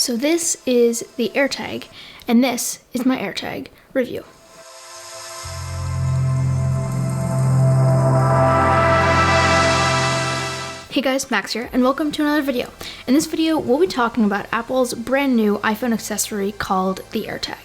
So this is the AirTag, and this is my AirTag review. Hey guys, Max here, and welcome to another video. In this video, we'll be talking about Apple's brand new iPhone accessory called the AirTag.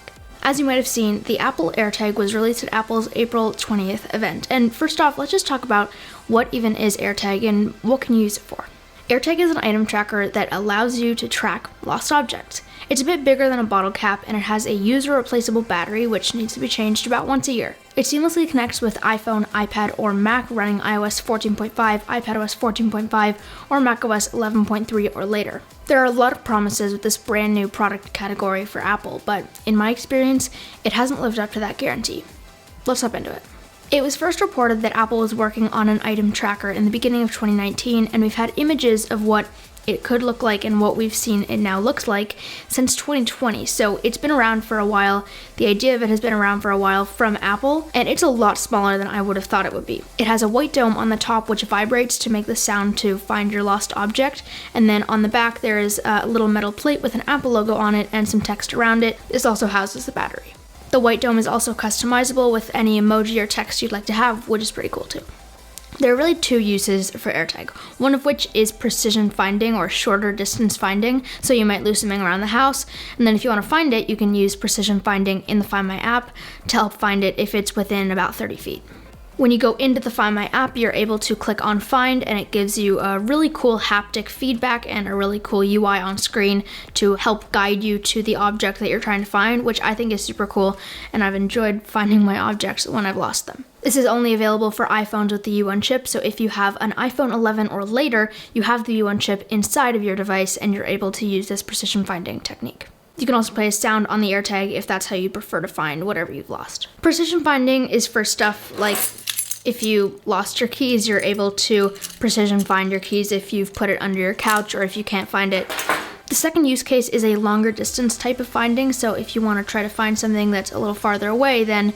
As you might have seen, the Apple AirTag was released at Apple's April 20th event. And first off, let's just talk about what even is AirTag and what can you use it for. AirTag is an item tracker that allows you to track lost objects. It's a bit bigger than a bottle cap, and it has a user-replaceable battery which needs to be changed about once a year. It seamlessly connects with iPhone, iPad, or Mac running iOS 14.5, iPadOS 14.5, or macOS 11.3 or later. There are a lot of promises with this brand new product category for Apple, but in my experience, it hasn't lived up to that guarantee. Let's hop into it. It was first reported that Apple was working on an item tracker in the beginning of 2019, and we've had images of what it could look like and what we've seen it now looks like since 2020. So it's been around for a while. The idea of it has been around for a while from Apple, and it's a lot smaller than I would have thought it would be. It has a white dome on the top which vibrates to make the sound to find your lost object, and then on the back there is a little metal plate with an Apple logo on it and some text around it. This also houses the battery. The white dome is also customizable with any emoji or text you'd like to have, which is pretty cool too. There are really two uses for AirTag, one of which is precision finding or shorter distance finding, so you might lose something around the house, and then if you want to find it, you can use precision finding in the Find My app to help find it if it's within about 30 feet. When you go into the Find My app, you're able to click on Find, and it gives you a really cool haptic feedback and a really cool UI on screen to help guide you to the object that you're trying to find, which I think is super cool, and I've enjoyed finding my objects when I've lost them. This is only available for iPhones with the U1 chip, so if you have an iPhone 11 or later, you have the U1 chip inside of your device, and you're able to use this precision finding technique. You can also play a sound on the AirTag if that's how you prefer to find whatever you've lost. Precision finding is for stuff like if you lost your keys, you're able to precision find your keys if you've put it under your couch or if you can't find it. The second use case is a longer distance type of finding, so if you want to try to find something that's a little farther away than,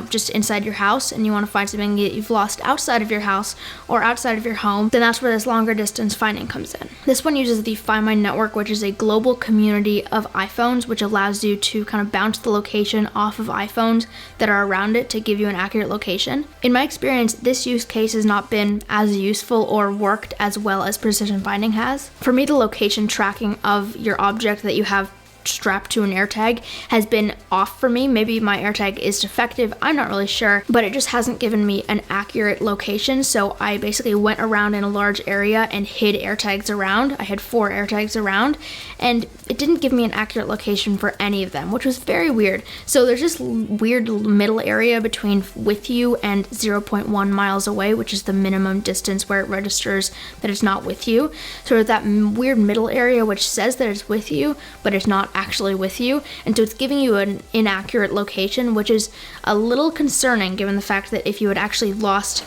just inside your house, and you want to find something that you've lost outside of your house or outside of your home, then that's where this longer distance finding comes in. This one uses the Find My network, which is a global community of iPhones, which allows you to kind of bounce the location off of iPhones that are around it to give you an accurate location. In my experience, this use case has not been as useful or worked as well as precision finding has. For me, the location tracking of your object that you have strapped to an AirTag has been off for me. Maybe my AirTag is defective, I'm not really sure, but it just hasn't given me an accurate location, so I basically went around in a large area and hid AirTags around. I had 4 AirTags around, and it didn't give me an accurate location for any of them, which was very weird. So there's this weird middle area between with you and 0.1 miles away, which is the minimum distance where it registers that it's not with you. So that weird middle area which says that it's with you, but it's not actually with you, and so it's giving you an inaccurate location, which is a little concerning given the fact that if you had actually lost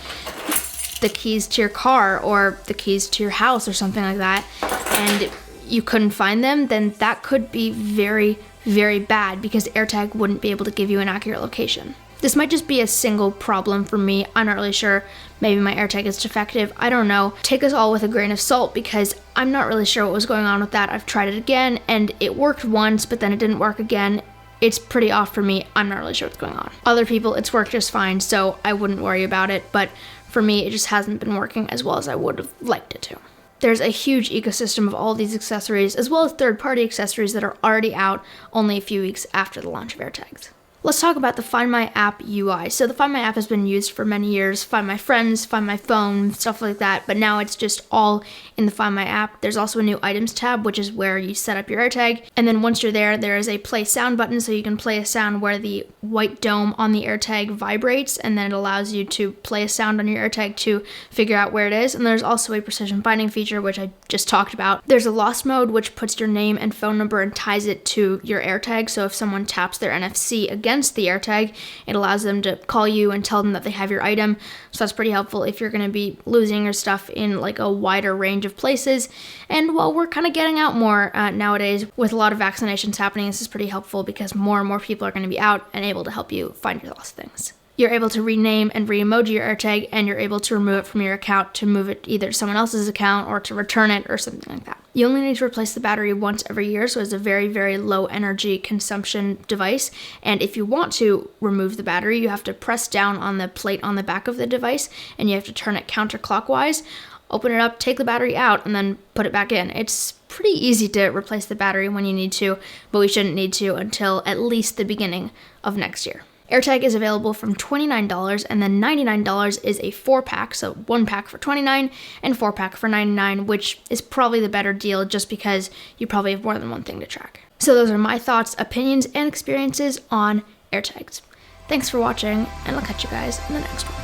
the keys to your car or the keys to your house or something like that and you couldn't find them, then that could be very, very bad because AirTag wouldn't be able to give you an accurate location. This might just be a single problem for me. I'm not really sure. Maybe my AirTag is defective. I don't know. Take us all with a grain of salt because I'm not really sure what was going on with that. I've tried it again and it worked once, but then it didn't work again. It's pretty off for me. I'm not really sure what's going on. Other people, it's worked just fine, so I wouldn't worry about it. But for me, it just hasn't been working as well as I would have liked it to. There's a huge ecosystem of all these accessories, as well as third-party accessories that are already out only a few weeks after the launch of AirTags. Let's talk about the Find My app UI. So the Find My app has been used for many years. Find My Friends, Find My Phone, stuff like that. But now it's just all in the Find My app. There's also a new Items tab, which is where you set up your AirTag. And then once you're there, there is a Play Sound button, so you can play a sound where the white dome on the AirTag vibrates, and then it allows you to play a sound on your AirTag to figure out where it is. And there's also a precision finding feature, which I just talked about. There's a lost mode, which puts your name and phone number and ties it to your AirTag. So if someone taps their NFC against the AirTag, it allows them to call you and tell them that they have your item. So that's pretty helpful if you're going to be losing your stuff in like a wider range of places. And while we're kind of getting out more nowadays with a lot of vaccinations happening, this is pretty helpful because more and more people are going to be out and able to help you find your lost things. you're able to rename and re-emoji your AirTag, and you're able to remove it from your account to move it either to someone else's account or to return it or something like that. You only need to replace the battery once every year, so it's a very, very low energy consumption device. And if you want to remove the battery, you have to press down on the plate on the back of the device, and you have to turn it counterclockwise, open it up, take the battery out, and then put it back in. It's pretty easy to replace the battery when you need to, but we shouldn't need to until at least the beginning of next year. AirTag is available from $29, and then $99 is a 4-pack, so 1 pack for $29 and 4-pack for $99, which is probably the better deal just because you probably have more than one thing to track. So those are my thoughts, opinions, and experiences on AirTags. Thanks for watching, and I'll catch you guys in the next one.